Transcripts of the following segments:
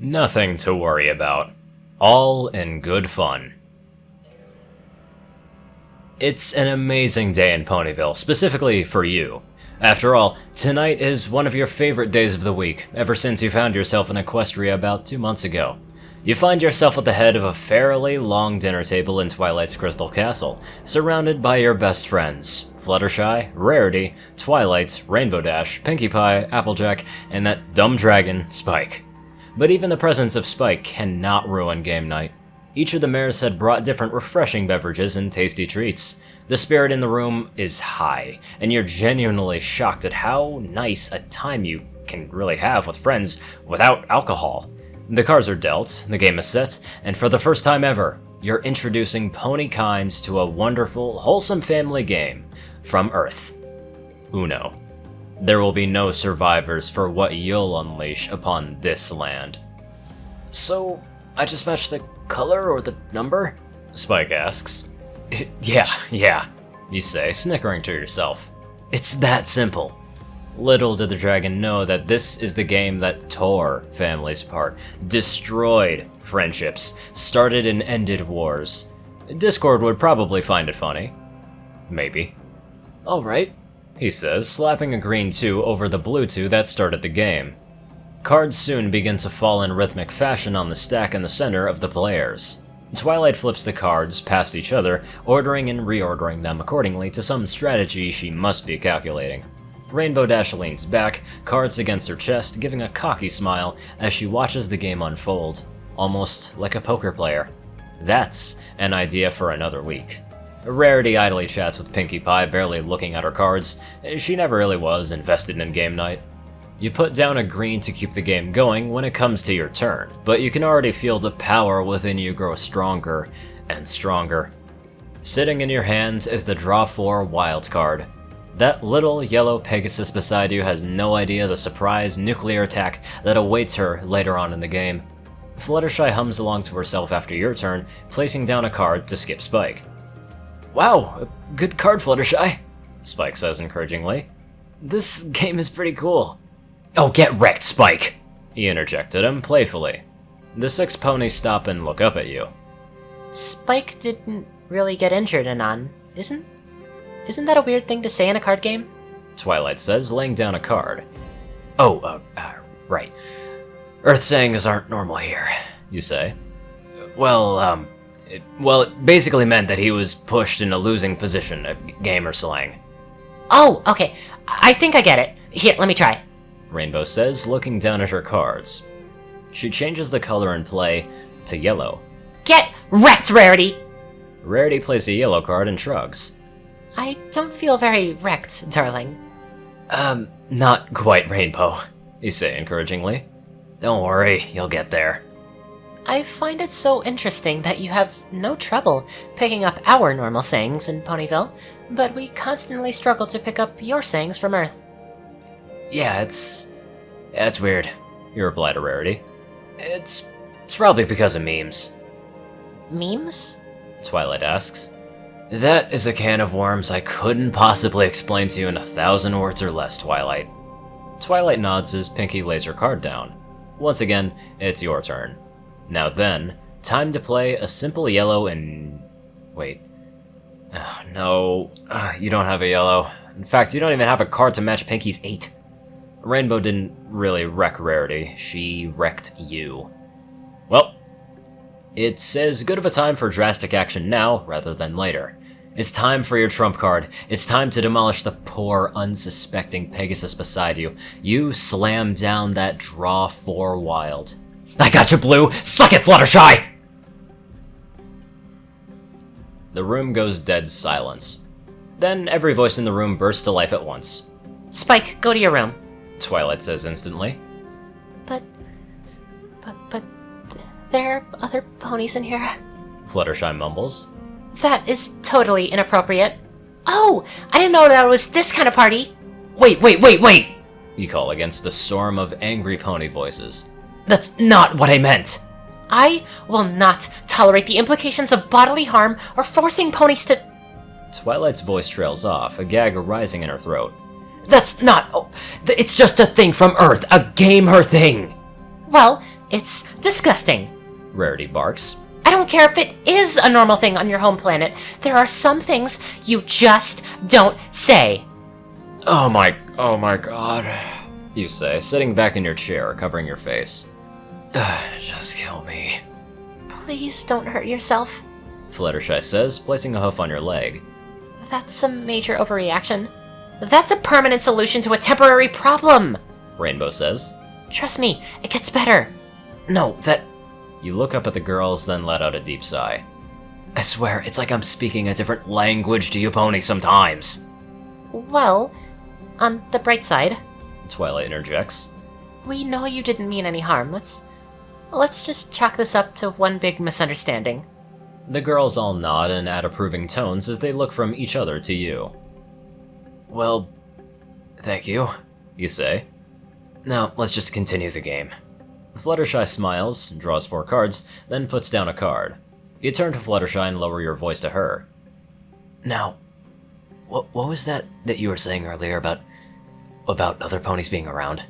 Nothing to worry about. All in good fun. It's an amazing day in Ponyville, specifically for you. After all, tonight is one of your favorite days of the week, ever since you found yourself in Equestria about 2 months ago. You find yourself at the head of a fairly long dinner table in Twilight's Crystal Castle, surrounded by your best friends, Fluttershy, Rarity, Twilight, Rainbow Dash, Pinkie Pie, Applejack, and that dumb dragon, Spike. But even the presence of Spike cannot ruin game night. Each of the mares had brought different refreshing beverages and tasty treats. The spirit in the room is high, and you're genuinely shocked at how nice a time you can really have with friends without alcohol. The cards are dealt, the game is set, and for the first time ever, you're introducing Ponykinds to a wonderful, wholesome family game from Earth. Uno. There will be no survivors for what you'll unleash upon this land. So, I just match the color or the number? Spike asks. Yeah, you say, snickering to yourself. It's that simple. Little did the dragon know that this is the game that tore families apart, destroyed friendships, started and ended wars. Discord would probably find it funny. Maybe. Alright, he says, slapping a green 2 over the blue 2 that started the game. Cards soon begin to fall in rhythmic fashion on the stack in the center of the players. Twilight flips the cards past each other, ordering and reordering them accordingly to some strategy she must be calculating. Rainbow Dash leans back, cards against her chest, giving a cocky smile as she watches the game unfold, almost like a poker player. That's an idea for another week. Rarity idly chats with Pinkie Pie, barely looking at her cards. She never really was invested in game night. You put down a green to keep the game going when it comes to your turn, but you can already feel the power within you grow stronger and stronger. Sitting in your hands is the Draw 4 wild card. That little yellow Pegasus beside you has no idea the surprise nuclear attack that awaits her later on in the game. Fluttershy hums along to herself after your turn, placing down a card to skip Spike. Wow, a good card, Fluttershy, Spike says encouragingly. This game is pretty cool. Oh, get wrecked, Spike, he interjected him playfully. The 6 ponies stop and look up at you. Spike didn't really get injured, Anon, Isn't that a weird thing to say in a card game? Twilight says, laying down a card. Right. Earth sayings aren't normal here, you say. Well, it basically meant that he was pushed in a losing position, gamer slang. Oh, okay. I think I get it. Here, let me try. Rainbow says, looking down at her cards. She changes the color in play to yellow. Get wrecked, Rarity! Rarity plays a yellow card and shrugs. I don't feel very wrecked, darling. Not quite, Rainbow, you say encouragingly. Don't worry, you'll get there. I find it so interesting that you have no trouble picking up our normal sayings in Ponyville, but we constantly struggle to pick up your sayings from Earth. Yeah, it's weird, you reply to Rarity. It's probably because of memes. Memes? Twilight asks. That is a can of worms I couldn't possibly explain to you in 1,000 words or less, Twilight. Twilight nods as Pinkie lays her card down. Once again, it's your turn. Now then, time to play a simple yellow and... Wait. Oh, no. You don't have a yellow. In fact, you don't even have a card to match Pinkie's 8. Rainbow didn't really wreck Rarity. She wrecked you. Well, it's as good of a time for drastic action now rather than later. It's time for your trump card. It's time to demolish the poor, unsuspecting Pegasus beside you. You slam down that Draw 4 wild. I got you, Blue! Suck it, Fluttershy! The room goes dead silence. Then every voice in the room bursts to life at once. Spike, go to your room. Twilight says instantly. But there are other ponies in here. Fluttershy mumbles. That is totally inappropriate. Oh, I didn't know that it was this kind of party. Wait! You call against the storm of angry pony voices. That's not what I meant! I will not tolerate the implications of bodily harm or forcing ponies to... Twilight's voice trails off, a gag rising in her throat. That's not... it's just a thing from Earth, a gamer thing! Well, It's disgusting. Rarity barks. I don't care if it is a normal thing on your home planet. There are some things you just don't say. Oh my god, you say, sitting back in your chair, covering your face. Just kill me. Please don't hurt yourself. Fluttershy says, placing a hoof on your leg. That's a major overreaction. That's a permanent solution to a temporary problem. Rainbow says. Trust me, it gets better. No, that... You look up at the girls, then let out a deep sigh. I swear, it's like I'm speaking a different language to you, Pony, sometimes. Well, on the bright side... Twilight interjects. We know you didn't mean any harm. Let's just chalk this up to one big misunderstanding. The girls all nod and add approving tones as they look from each other to you. Well, thank you, you say. Now, let's just continue the game. Fluttershy smiles, draws 4 cards, then puts down a card. You turn to Fluttershy and lower your voice to her. Now, what was that you were saying earlier about other ponies being around?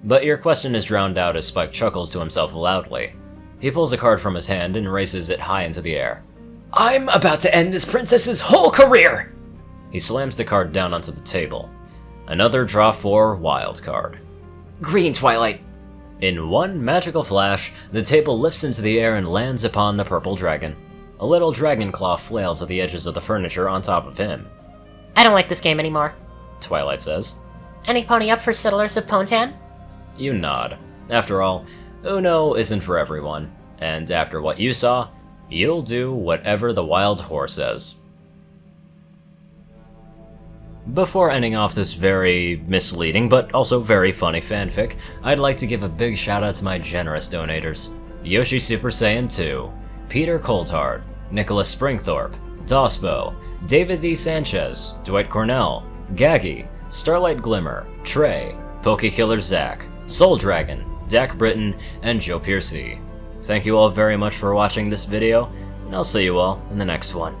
But your question is drowned out as Spike chuckles to himself loudly. He pulls a card from his hand and raises it high into the air. I'm about to end this princess's whole career! He slams the card down onto the table. Another draw 4 wild card. Green Twilight! In one magical flash, the table lifts into the air and lands upon the purple dragon. A little dragon claw flails at the edges of the furniture on top of him. I don't like this game anymore, Twilight says. Any pony up for Settlers of Pontan? You nod. After all, Uno isn't for everyone, and after what you saw, you'll do whatever the wild horse says. Before ending off this very misleading but also very funny fanfic, I'd like to give a big shout out to my generous donators. Yoshi Super Saiyan 2, Peter Coulthard, Nicholas Springthorpe, dospo, David D. Sanchez, Dwight Cornel, Gagi, Starlight Glimmer, Trey, Pokekillerzach, SoulDragon, Britton, and Joe Pearce. Thank you all very much for watching this video, and I'll see you all in the next one.